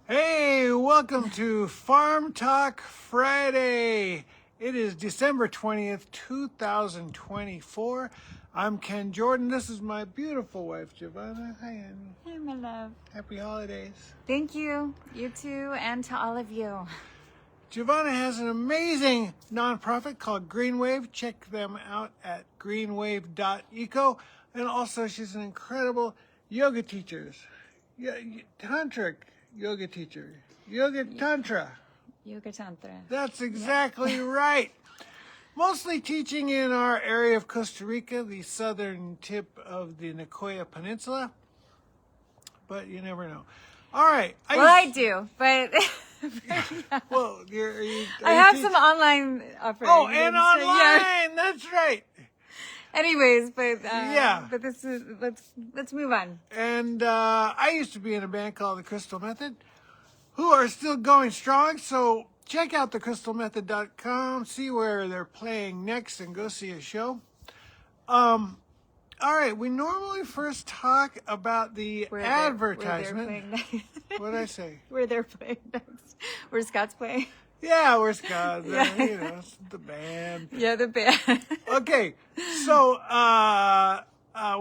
Hey, welcome to Farm Talk Friday. It is December 20th, 2024. I'm Ken Jordan. This is my beautiful wife, Giovanna. Hi, Annie. Hey, my love. Happy holidays. Thank you. You too, and to all of you. Giovanna has an amazing nonprofit called Greenwave. Check them out at greenwave.eco. And also, she's an incredible yoga teacher. Tantric yoga teacher. Yoga Tantra. Yoga Tantra. That's exactly right. Mostly teaching in our area of Costa Rica, the southern tip of the Nicoya Peninsula. But you never know. All right. I do, but... Well, I have some online offerings. Oh, and online. Yeah. That's right. Anyways, but yeah. But this is let's move on. And I used to be in a band called the Crystal Method, who are still going strong. So check out thecrystalmethod.com, see where they're playing next, and go see a show. All right, we normally first talk about the advertisement. What did I say? Where they're playing next. Where Scott's playing. Yeah, we're Scott. Yeah. You know, it's the band. Yeah, the band. Okay, so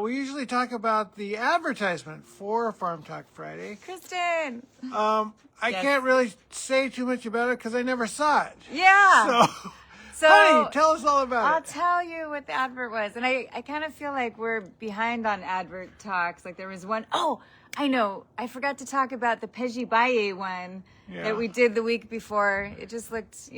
we usually talk about the advertisement for Farm Talk Friday. Kristen. I can't really say too much about it because I never saw it. Yeah. So, honey, tell us all about I'll it. tell you what the advert was. And I kind of feel like we're behind on advert talks. Like there was one, I know. I forgot to talk about the Peji Baye one that we did the week before. It just looked,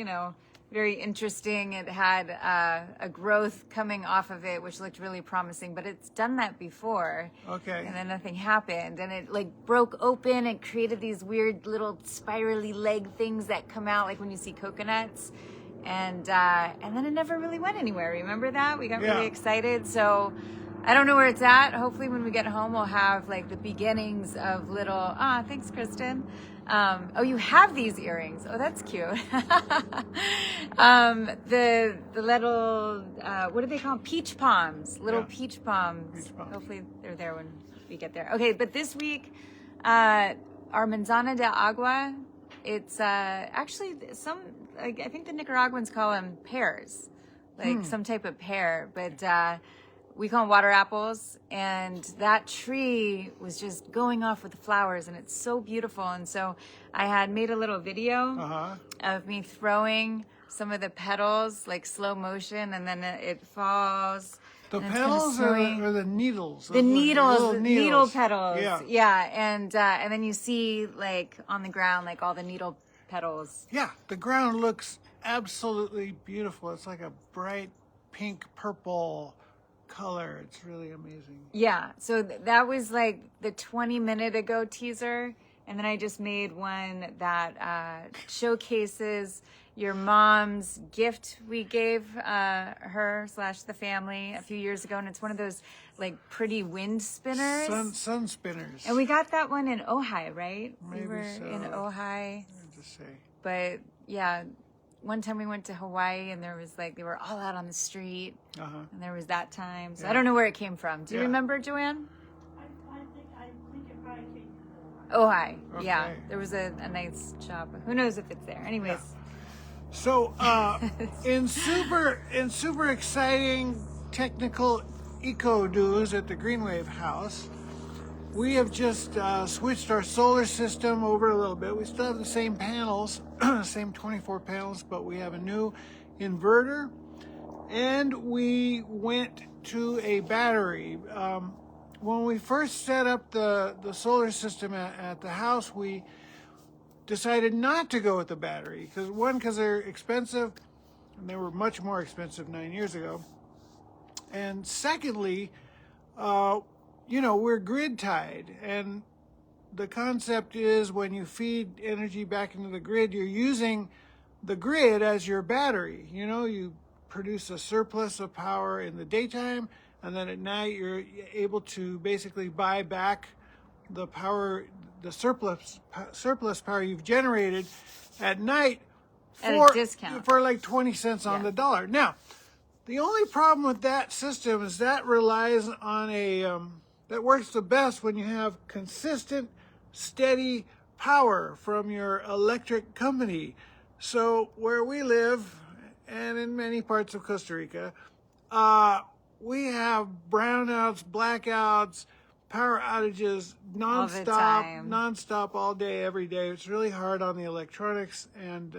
very interesting. It had a growth coming off of it, which looked really promising. But it's done that before. Okay. And then nothing happened. And it broke open and created these weird little spirally leg things that come out like when you see coconuts. And then it never really went anywhere. Remember that? We got really excited. So I don't know where it's at. Hopefully when we get home, we'll have the beginnings of little, thanks, Kristen. You have these earrings. Oh, that's cute. The little, what do they call them? Peach palms, peach palms. Hopefully they're there when we get there. Okay. But this week, our manzana de agua, it's, actually I think the Nicaraguans call them pears, some type of pear, but, we call them water apples, and that tree was just going off with the flowers, and it's so beautiful. And so I had made a little video of me throwing some of the petals, slow motion, and then it falls. The petals or the needles? The needles, the needle petals. Yeah. And then you see on the ground, all the needle petals. Yeah, the ground looks absolutely beautiful. It's like a bright pink purple color. It's really amazing. Yeah, so that was the 20-minute ago teaser, and then I just made one that showcases your mom's gift we gave her/the family a few years ago, and it's one of those pretty wind spinners. Sun spinners. And we got that one in Ojai, right? Maybe we were so. in Ojai. Hard to say. But yeah, one time we went to Hawaii and there was they were all out on the street, and there was that time. So I don't know where it came from. Do you remember, Joanne? I think it probably came from Ojai. Okay. Yeah, there was a nice shop. Who knows if it's there? Anyways. Yeah. So in super exciting technical eco news at the Greenwave House, we have just switched our solar system over a little bit. We still have the same panels, same 24 panels, but we have a new inverter, and we went to a battery. When we first set up the solar system at the house, we decided not to go with the battery because they're expensive, and they were much more expensive 9 years ago. And secondly, we're grid tied, and the concept is when you feed energy back into the grid, you're using the grid as your battery. You produce a surplus of power in the daytime, and then at night you're able to basically buy back the power, the surplus power you've generated at night at a discount for 20 cents on the dollar. Now, the only problem with that system is that relies on that works the best when you have consistent, steady power from your electric company. So where we live, and in many parts of Costa Rica, we have brownouts, blackouts, power outages time. nonstop all day, every day. It's really hard on the electronics, and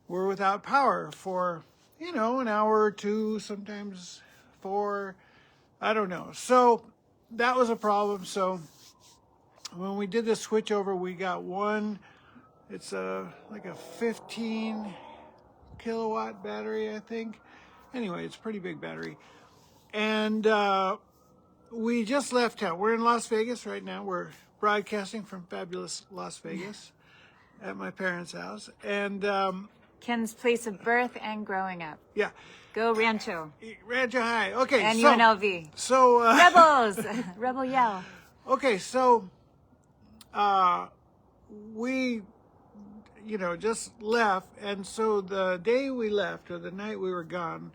we're without power for, an hour or two, sometimes 4, I don't know. So that was a problem. So when we did the switch over, we got one, it's like a 15 kilowatt battery, I think. Anyway, it's a pretty big battery. And we just left town. We're in Las Vegas right now. We're broadcasting from fabulous Las Vegas at my parents' house. And Ken's place of birth and growing up. yeah, Go Rancho. Rancho High. Okay, And so UNLV. so Rebels! Rebel yell. okay, so we just left, and so the day we left, or the night we were gone,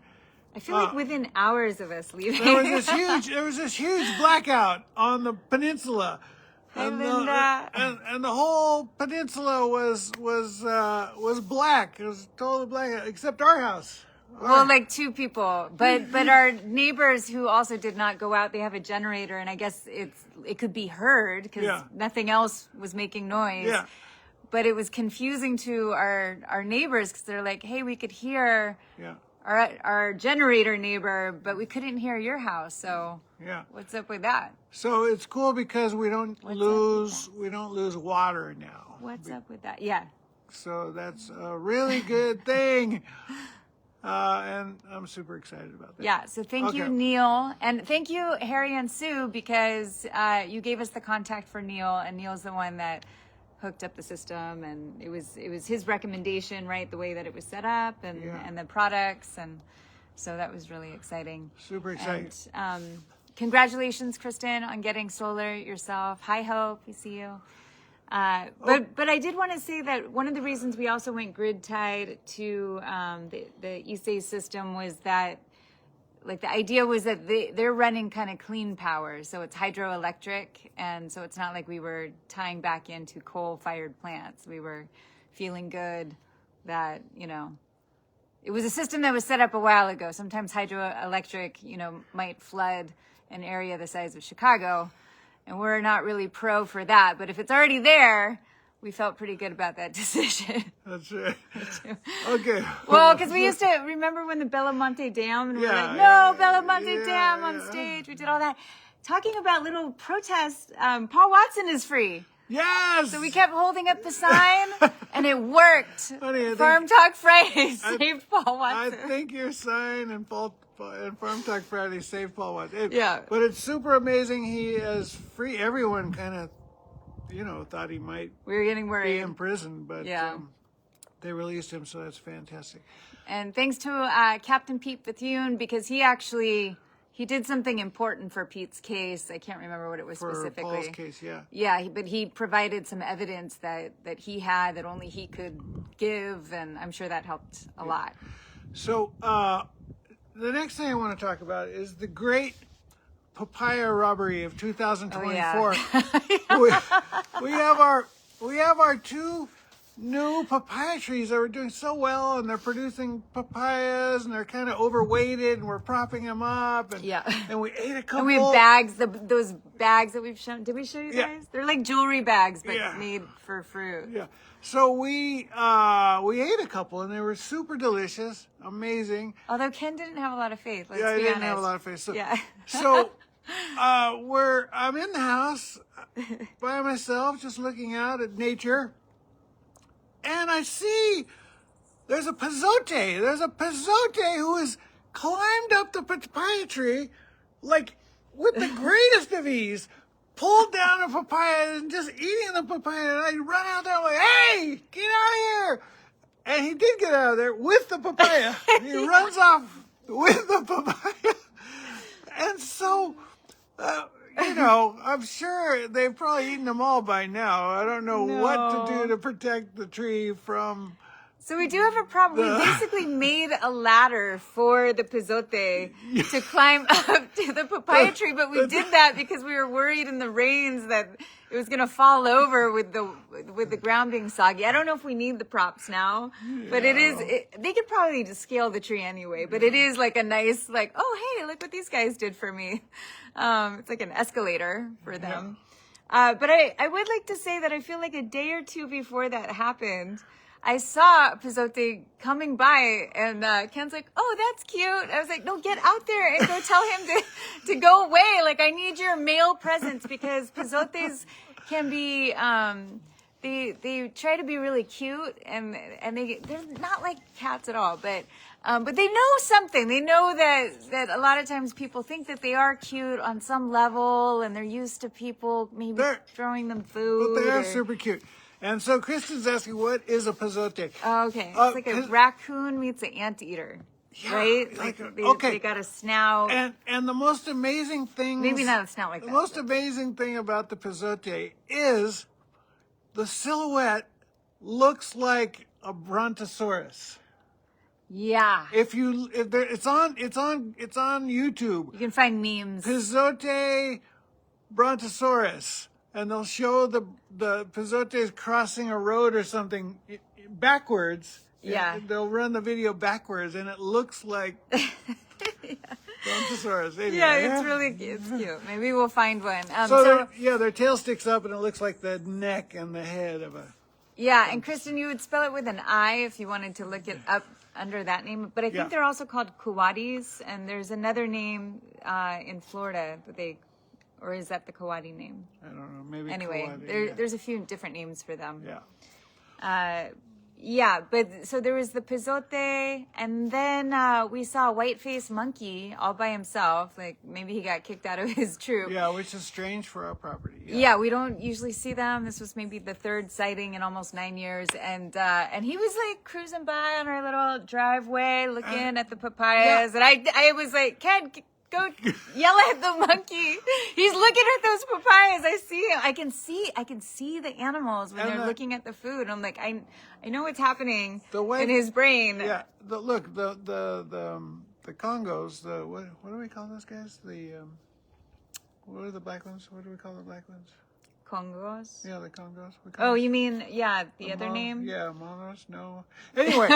I feel like within hours of us leaving. there was this huge blackout on the peninsula. Hi, And Linda. and the whole peninsula was black. It was total blackout, except our house. Well, like 2 people, but our neighbors who also did not go out, they have a generator, and I guess it could be heard because Yeah. nothing else was making noise. Yeah. But it was confusing to our neighbors because they're like, "Hey, we could hear Yeah, our generator neighbor, but we couldn't hear your house. So yeah. what's up with that? So it's cool because we don't lose water now. What's up with that? Yeah." So that's a really good thing. And I'm super excited about that. Yeah, so thank you, Okay. Neil. And thank you, Harry and Sue, because you gave us the contact for Neil, and Neil's the one that hooked up the system, and it was his recommendation, right, the way that it was set up and, Yeah. and the products, and so that was really exciting. Super exciting. And congratulations, Kristen, on getting solar yourself. Hi, Hope, we see you. But I did want to say that one of the reasons we also went grid tied to the ESA system was that, like, the idea was that they're running kind of clean power, so it's hydroelectric, and so it's not like we were tying back into coal-fired plants. We were feeling good that, it was a system that was set up a while ago. Sometimes hydroelectric, might flood an area the size of Chicago, and we're not really pro for that. But if it's already there, we felt pretty good about that decision. That's right. Okay. Well, because we used to remember when the Belamonte Dam, and we were Yeah, like, yeah, no, Belamonte Dam on stage. We did all that. Talking about little protests, Paul Watson is free. Yes. So we kept holding up the sign, and it worked. Honey, I think- Farm Talk Friday saved Paul I Watson. think your sign and Farm Talk Friday saved Paul Watson. Yeah. But it's super amazing he is free. Everyone kind of, thought he might We were getting be worried. in prison, but Yeah. they released him, so that's fantastic. And thanks to Captain Pete Bethune, because he did something important for Pete's case. I can't remember what it was For specifically. Paul's case, yeah. Yeah, but he provided some evidence that he had that only he could give, and I'm sure that helped a lot. So the next thing I want to talk about is the great papaya robbery of 2024. we have our 2 new papaya trees that are doing so well, and they're producing papayas, and they're kind of overweighted, and we're propping them up, and Yeah. and we ate a couple. And we have bags, those bags that we've shown. Did we show you Yeah. guys? They're like jewelry bags, but Yeah. made for fruit. Yeah. So we ate a couple, and they were super delicious, amazing. Although Ken didn't have a lot of faith. Let's Yeah, I be didn't honest. have a lot of faith. So, Yeah. so I'm in the house by myself, just looking out at nature, and I see there's a pezote. There's a pezote who has climbed up the papaya tree, like with the greatest of ease, pulled down a papaya and just eating the papaya. And I run out there, I'm like, hey, get out of here! And he did get out of there with the papaya. He runs off with the papaya. And so, I'm sure they've probably eaten them all by now. I don't know what to do No. to protect the tree from So we do have a problem. We basically made a ladder for the pizote to climb up to the papaya tree, but we did that because we were worried in the rains that it was going to fall over with the ground being soggy. I don't know if we need the props now, but they could probably just scale the tree anyway, but it is like a nice, like, oh, hey, look what these guys did for me. It's like an escalator for them. But I would like to say that I feel like a day or two before that happened, I saw Pizote coming by, and Ken's like, "Oh, that's cute." I was like, "No, get out there and go tell him to go away. Like, I need your male presence because Pizotes can be they try to be really cute, and they're not like cats at all, but they know something. They know that a lot of times people think that they are cute on some level, and they're used to people maybe throwing them food. But they are super cute. And so Kristen's asking, what is a pizote? Oh, okay. It's like a raccoon meets an anteater, right? They got a snout. And the most amazing thing... Maybe not a snout like that. The most amazing thing about the pizote is the silhouette looks like a brontosaurus. Yeah. It's on YouTube. You can find memes. Pizote brontosaurus. And they'll show the pizotes crossing a road or something backwards. Yeah. They'll run the video backwards, and it looks like Brontosaurus. Anyway. Yeah, it's cute. Maybe we'll find one. Their tail sticks up, and it looks like the neck and the head of a... Yeah, and Kristen, you would spell it with an I if you wanted to look it up under that name. But I think they're also called coatis, and there's another name in Florida that they... Or is that the coati name? I don't know. Maybe anyway, coati, there's a few different names for them. Yeah. But so there was the pizote, and then we saw a white-faced monkey all by himself. Like maybe he got kicked out of his troop. Yeah, which is strange for our property. Yeah, we don't usually see them. This was maybe the third sighting in almost 9 years, and he was like cruising by on our little driveway, looking at the papayas, and I was like, Ken, go yell at the monkey. He's looking at those papayas. I see him. I can see the animals when they're looking at the food. I'm like, I know what's happening in his brain. Yeah. The Congos. What do we call those guys? What are the black ones? What do we call the black ones? Congos? Yeah, the Congos. Oh, you mean, the other name? Yeah, monos, no. Anyway,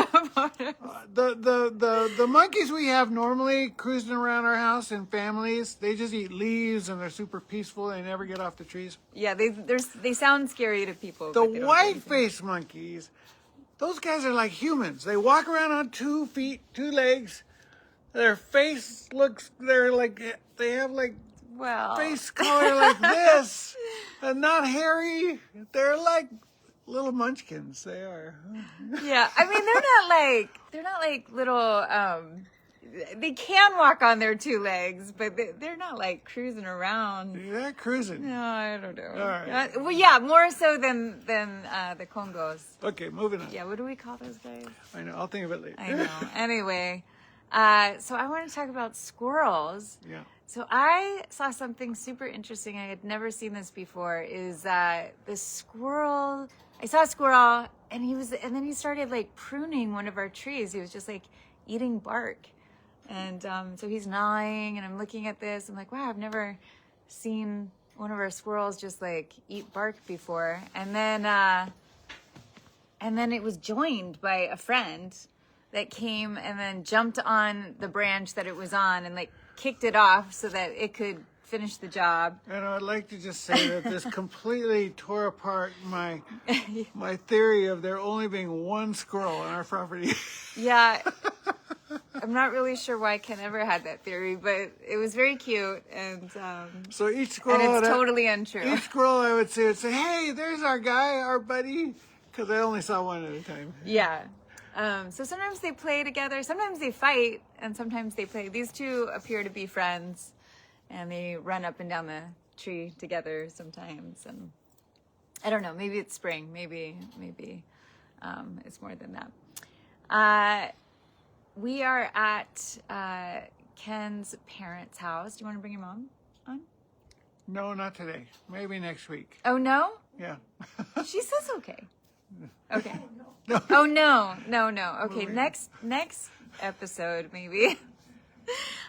the monkeys we have normally cruising around our house in families, they just eat leaves and they're super peaceful. They never get off the trees. Yeah, they sound scary to people. The white-faced monkeys, those guys are like humans. They walk around on 2 feet, 2 legs. Their face they have like face color like this, and not hairy. They're like little munchkins. They are. Yeah, I mean they're not like little. They can walk on their 2 legs, but they're not like cruising around. They're cruising. No, I don't know. All right. Well, yeah, more so than the Congos. Okay, moving on. Yeah, what do we call those guys? I know. I'll think of it later. I know. Anyway, so I want to talk about squirrels. Yeah. So I saw something super interesting. I had never seen this before. Is the squirrel? I saw a squirrel, and then he started like pruning one of our trees. He was just like eating bark, and so he's gnawing. And I'm looking at this. I'm like, wow, I've never seen one of our squirrels just like eat bark before. And then it was joined by a friend that came and then jumped on the branch that it was on and like kicked it off so that it could finish the job. And I'd like to just say that this completely tore apart my theory of there only being 1 squirrel on our property. Yeah. I'm not really sure why Ken ever had that theory, but it was very cute, and so each squirrel, and it's totally untrue. Each squirrel I would say, hey, there's our guy, our buddy, because I only saw one at a time. Yeah. So sometimes they play together, sometimes they fight, and sometimes they play. These 2 appear to be friends, and they run up and down the tree together sometimes. And I don't know, maybe it's spring, maybe it's more than that. We are at Ken's parents' house. Do you want to bring your mom on? No, not today. Maybe next week. Oh, no? Yeah. She says okay. Okay. Oh no. Okay, Moving next episode maybe.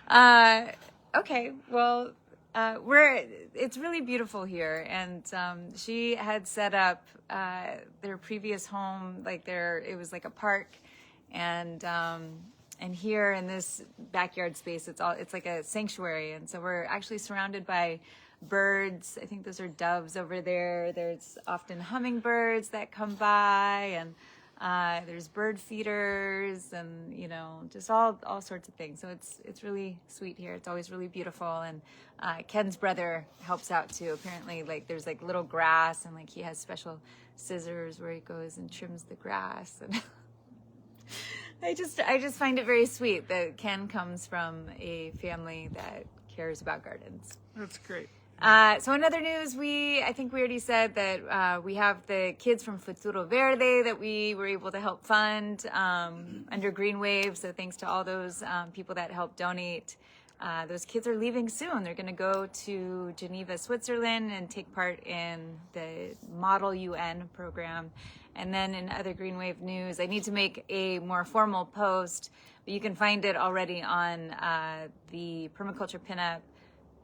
Okay, well, it's really beautiful here, and she had set up their previous home it was like a park, and here in this backyard space, it's like a sanctuary, and so we're actually surrounded by birds. I think those are doves over there. There's often hummingbirds that come by, and there's bird feeders, and just all sorts of things. So it's really sweet here. It's always really beautiful, and Ken's brother helps out too. Apparently, there's little grass, and he has special scissors where he goes and trims the grass, and I just find it very sweet that Ken comes from a family that cares about gardens. That's great. So in other news, I think we already said that we have the kids from Futuro Verde that we were able to help fund under Green Wave. So thanks to all those people that helped donate. Those kids are leaving soon. They're going to go to Geneva, Switzerland, and take part in the Model UN program. And then in other Green Wave news, I need to make a more formal post, but you can find it already on the Permaculture Pinup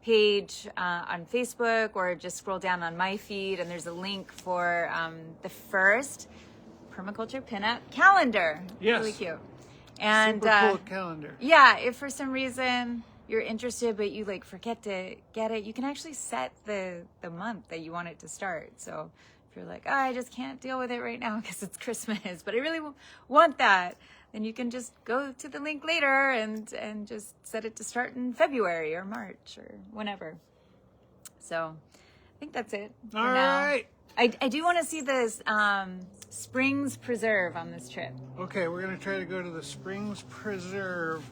page on Facebook, or just scroll down on my feed, and there's a link for the first Permaculture Pinup calendar. Yes. Really cute. And Super cool calendar. yeah, if for some reason you're interested but you forget to get it, you can actually set the month that you want it to start. So if you're like, oh, I just can't deal with it right now because it's Christmas, but I really want that, then you can just go to the link later and just set it to start in February or March or whenever. So I think that's it for All now. right. I do want to see this Springs Preserve on this trip. Okay, we're going to try to go to the Springs Preserve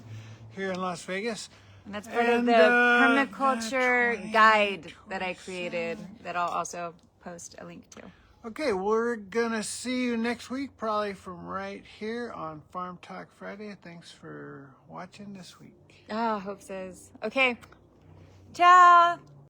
here in Las Vegas. And that's part of And, the the permaculture guide that I created that I'll also post a link to. Okay, we're going to see you next week, probably from right here on Farm Talk Friday. Thanks for watching this week. Ah, Hope says. Okay. Ciao.